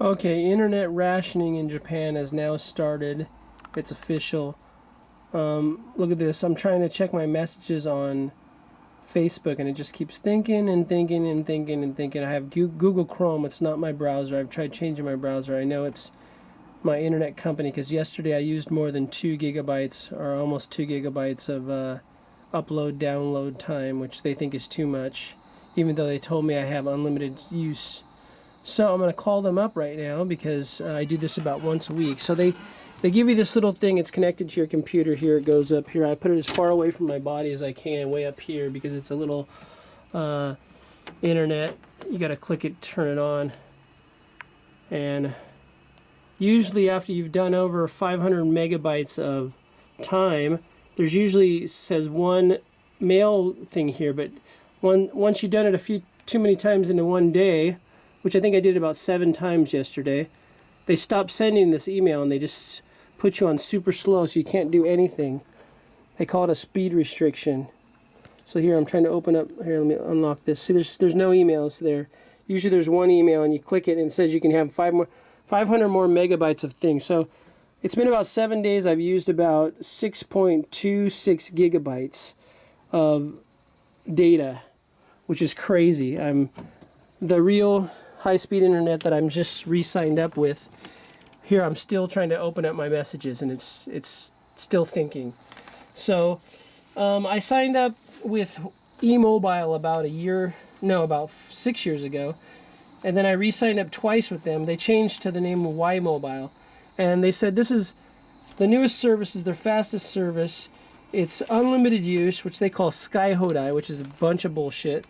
Okay, internet rationing in Japan has now started. It's official. Look at this. I'm trying to check my messages on Facebook, and it just keeps thinking and thinking and thinking and thinking. I have Google Chrome. It's not my browser. I've tried changing my browser. I know it's my internet company, because yesterday I used more than 2 gigabytes, or almost 2 gigabytes of upload download time, which they think is too much, even though they told me I have unlimited use. So I'm going to call them up right now, because I do this about once a week. So they give you this little thing. It's connected to your computer here. It goes up here. I put it as far away from my body as I can, way up here, because it's a little internet. You got to click it, turn it on. And usually after you've done over 500 megabytes of time, there's usually says one mail thing here, but once you've done it too many times into one day, which I think I did about 7 times yesterday, they stop sending this email and they just put you on super slow, so you can't do anything. They call it a speed restriction. So here I'm trying to open up, here let me unlock this. See, there's no emails there. Usually there's one email and you click it and it says you can have 500 more megabytes of things. So it's been about 7 days. I've used about 6.26 gigabytes of data, which is crazy. The real high-speed internet that I'm just re-signed up with, here I'm still trying to open up my messages, and it's still thinking. So I signed up with EMobile about 6 years ago, and then I re-signed up twice with them. They changed to the name of EMobile, and they said this is the newest service, is their fastest service. It's unlimited use, which they call SkyHoDie, which is a bunch of bullshit.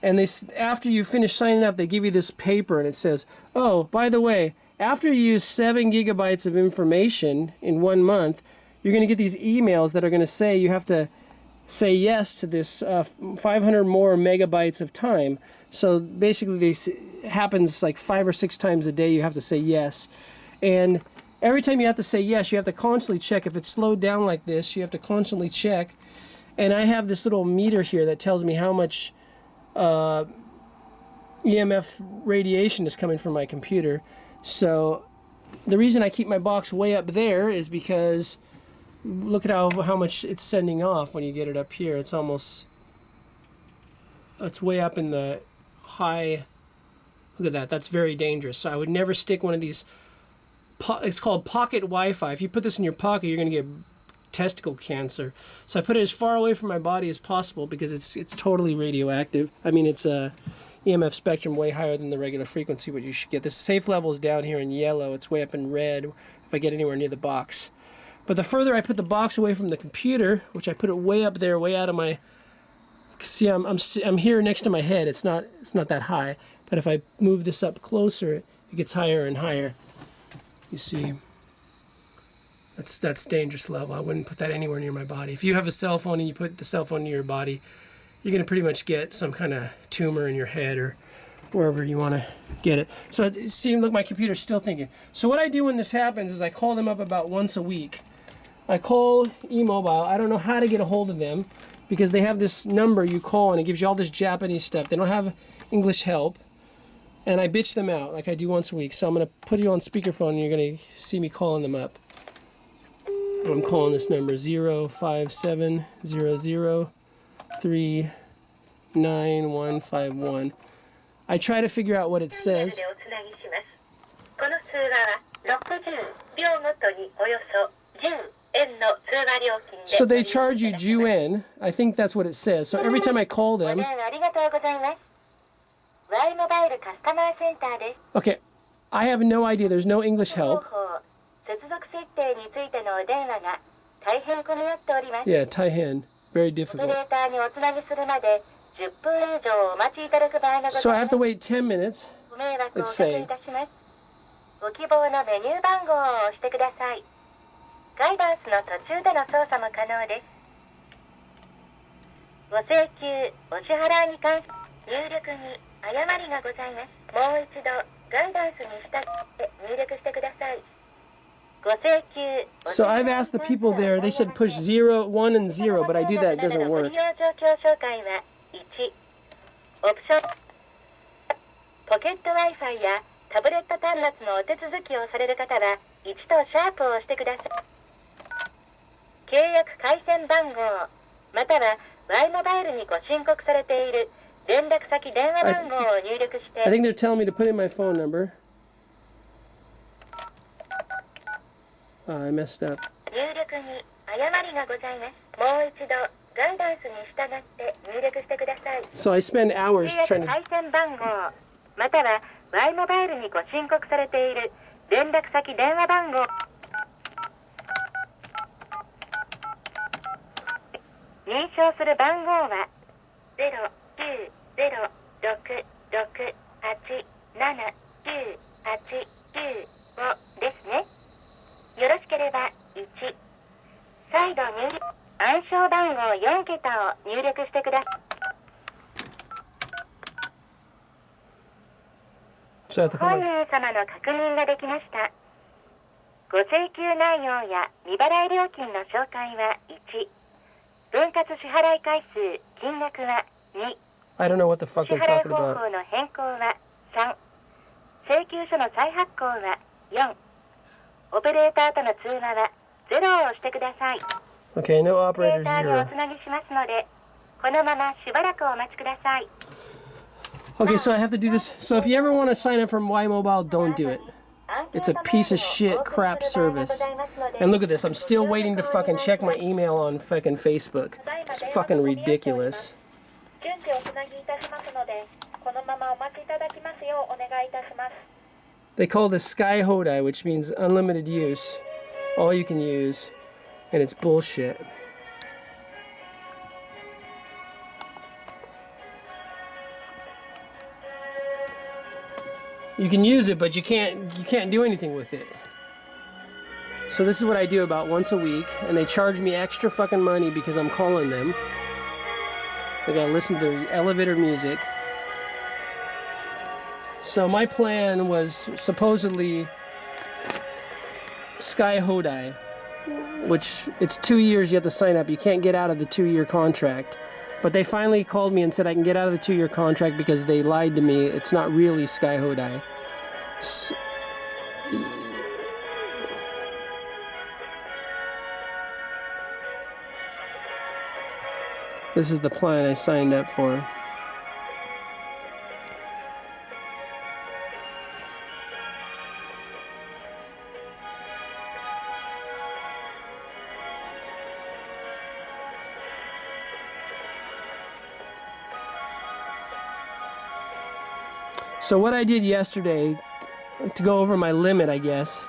And after you finish signing up, they give you this paper, and it says, oh, by the way, after you use 7 gigabytes of information in 1 month, you're going to get these emails that are going to say you have to say yes to this 500 more megabytes of time. So basically, this happens like 5 or 6 times a day. You have to say yes. And every time you have to say yes, you have to constantly check. If it's slowed down like this, you have to constantly check. And I have this little meter here that tells me how much EMF radiation is coming from my computer. So the reason I keep my box way up there is because look at how much it's sending off when you get it up here. It's way up in the high. Look at that. That's very dangerous. So I would never stick one of these. It's called pocket Wi-Fi. If you put this in your pocket, you're going to get testicle cancer. So I put it as far away from my body as possible, because it's totally radioactive. I mean, it's a EMF spectrum way higher than the regular frequency what you should get. The safe level is down here in yellow. It's way up in red if I get anywhere near the box. But the further I put the box away from the computer, which I put it way up there, way out of my. See, I'm here next to my head. It's not that high. But if I move this up closer, it gets higher and higher. You see. That's dangerous level. I wouldn't put that anywhere near my body. If you have a cell phone and you put the cell phone near your body, you're going to pretty much get some kind of tumor in your head or wherever you want to get it. So it seemed like my computer's still thinking. So what I do when this happens is I call them up about once a week. I call EMobile. I don't know how to get a hold of them, because they have this number you call and it gives you all this Japanese stuff. They don't have English help. And I bitch them out like I do once a week. So I'm going to put you on speakerphone and you're going to see me calling them up. I'm calling this number 05700399151. I try to figure out what it says. So they charge you 10 yen. I think that's what it says. So every time I call them. Okay, I have no idea. There's no English help. Yeah, Taihen. Very difficult. So I have to wait 10 minutes. Let's say. So I've asked the people there, they said push 0, 1, and 0, but I do that, it doesn't work. タブレット端末のお手続きをされる方は1とシャープを押してください。契約回線番号または Y モバイルにご申告されている連絡先電話番号を入力して I think they're telling me to put in my phone number. I messed up. 入力に誤りがございます。もう一度ガイダンスに従って入力してください。 So I spend hours 契 trying 約 to... 回線番号または Y モバイルにご申告されている連絡先電話番号認証する番号は 09066879895 ですね。よろしければ1再度入力暗証番号4桁を入力してください。本人様の確認ができました。ご請求内容や未払い料金の紹介は1、分割支払い回数金額は2、 I don't know what the fuck 支 they're 払い talking 方 about. 法の変更は3、請求書の再発行は4、オペレーターとの通話は0を押してください。 Okay, no オペレ operator ーターにお 0. つなぎしますので、このまましばらくお待ちください。 Okay, so I have to do this. So if you ever want to sign up for EMobile, don't do it. It's a piece of shit crap service. And look at this, I'm still waiting to fucking check my email on fucking Facebook. It's fucking ridiculous. 順次おつなぎいたしますので、このままお待ちいただきますようお願いいたします。 They call this SkyHoDie, which means unlimited use. All you can use. And it's bullshit. You can use it, but you can't do anything with it. So this is what I do about once a week, and they charge me extra fucking money because I'm calling them. I gotta listen to the elevator music. So my plan was supposedly SkyHoDie, which it's 2 years you have to sign up. You can't get out of the 2-year contract. But they finally called me and said I can get out of the 2-year contract because they lied to me. It's not really SkyHoDie. This is the plan I signed up for. So what I did yesterday, to go over my limit, I guess,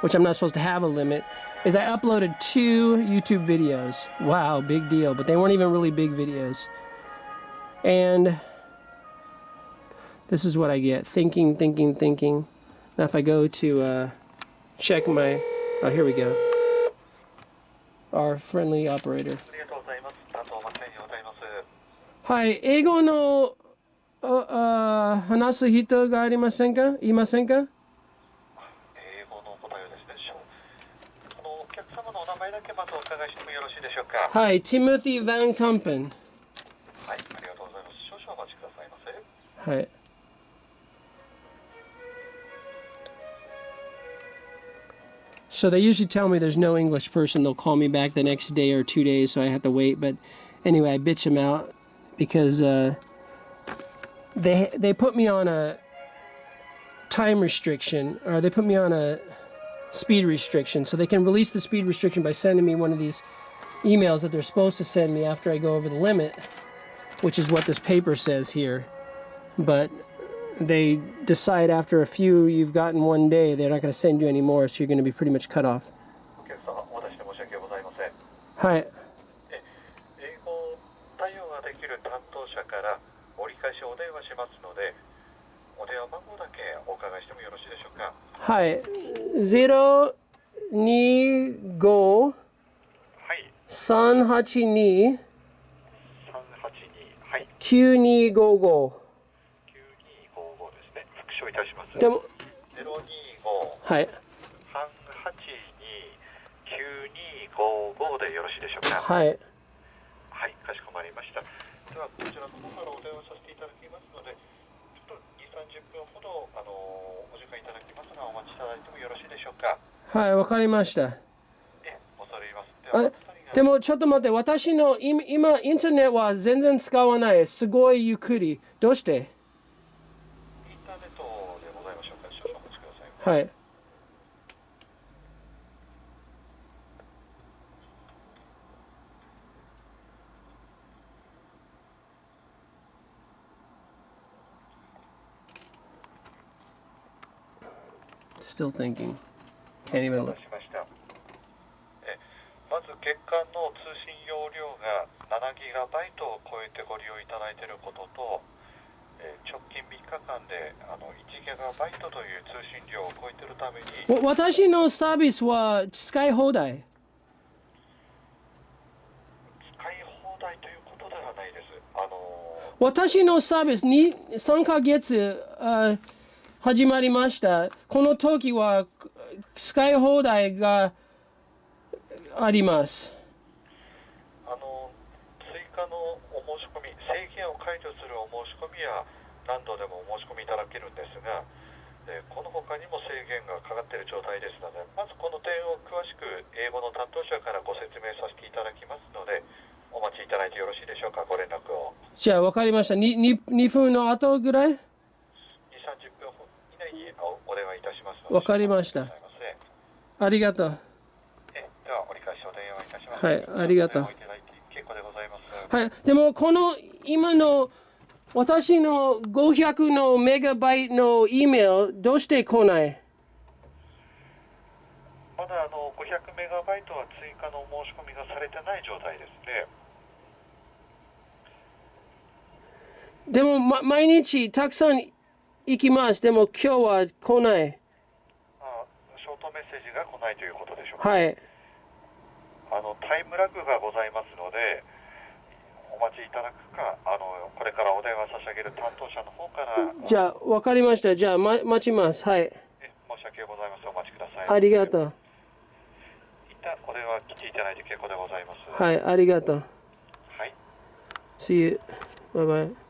which I'm not supposed to have a limit, is I uploaded 2 YouTube videos. Wow, big deal, but they weren't even really big videos. And this is what I get. Thinking. Now if I go to check my... Oh, here we go. Our friendly operator. Hi, 英語の話す人がいませんか？いませんか？英語の答えですでしょう。このお客様のお名前だけまずお伺いしてもよろしいでしょうか。はい、Timothy Van Kampen。はい、ありがとうございます。少々お待ちくださいませ。はい。So they usually tell me there's no English person. They'll call me back the next day or 2 days, so I have to wait. But anyway, I bitch them out because they put me on a time restriction, or they put me on a speed restriction. So they can release the speed restriction by sending me one of these emails that they're supposed to send me after I go over the limit, which is what this paper says here. But they decide after a few you've gotten one day, they're not going to send you anymore, so you're going to be pretty much cut off. お客様、お渡しで申し訳ございません。はい。英語対応ができる担当者から折り返しお電話しますので、お電話番号だけお伺いしてもよろしいでしょうか。はい。025はい。382 382、はい。9255。9255ですね。復唱いたします。でも、025、はい。382、9255でよろしいでしょうか。はい。はい、かしこまりました。では、こちらの方からお電話させていただきますので、ちょっと2、30分ほどお時間いただきますが、お待ちいただいてもよろしいでしょうか。はい、わかりました。恐れ入ります。では、でもちょっと待って、私の今インターネットは全然使わない。すごいゆっくり。どうして？インターネットでございましょうか。少々お待ちください。はい。Still thinking. Can't even look. まず月間の通信容量が7ギガバイトを超えてご利用いただいていることと、直近3日間で1ギガバイトという通信量を超えているために、私のサービスは使い放題。使い放題ということではないです。私のサービスに3ヶ月始まりました。この時は使い放題があります。追加のお申し込み、制限を解除するお申し込みは何度でもお申し込みいただけるんですが、この他にも制限がかかっている状態ですので、まずこの点を詳しく英語の担当者からご説明させていただきますので、お待ちいただいてよろしいでしょうか。ご連絡を。じゃあ分かりました。2分の後ぐらい？ 2、30分以内にお電話いたしますので。分かりました。ありがとう。では折り返しお電話いたします。はい、ありがとう。結構でございます。はい、でもこの今の私の500のメガバイトの E メールどうして来ない？まだ500メガバイトは追加の申し込みがされてない状態ですね。でも、毎日たくさん行きます。でも今日は来ない。ショートメッセージが来ないということでしょうか。はい。タイムラグがございますので、お待ちいただくか、これからお電話差し上げる担当者の方から。じゃあ、わかりました。じゃあ、待ちます。はい。申し訳ございません。お待ちください。ありがとう。一旦お電話来ていただいて結構でございます。はい、ありがとう。はい。See you. Bye bye.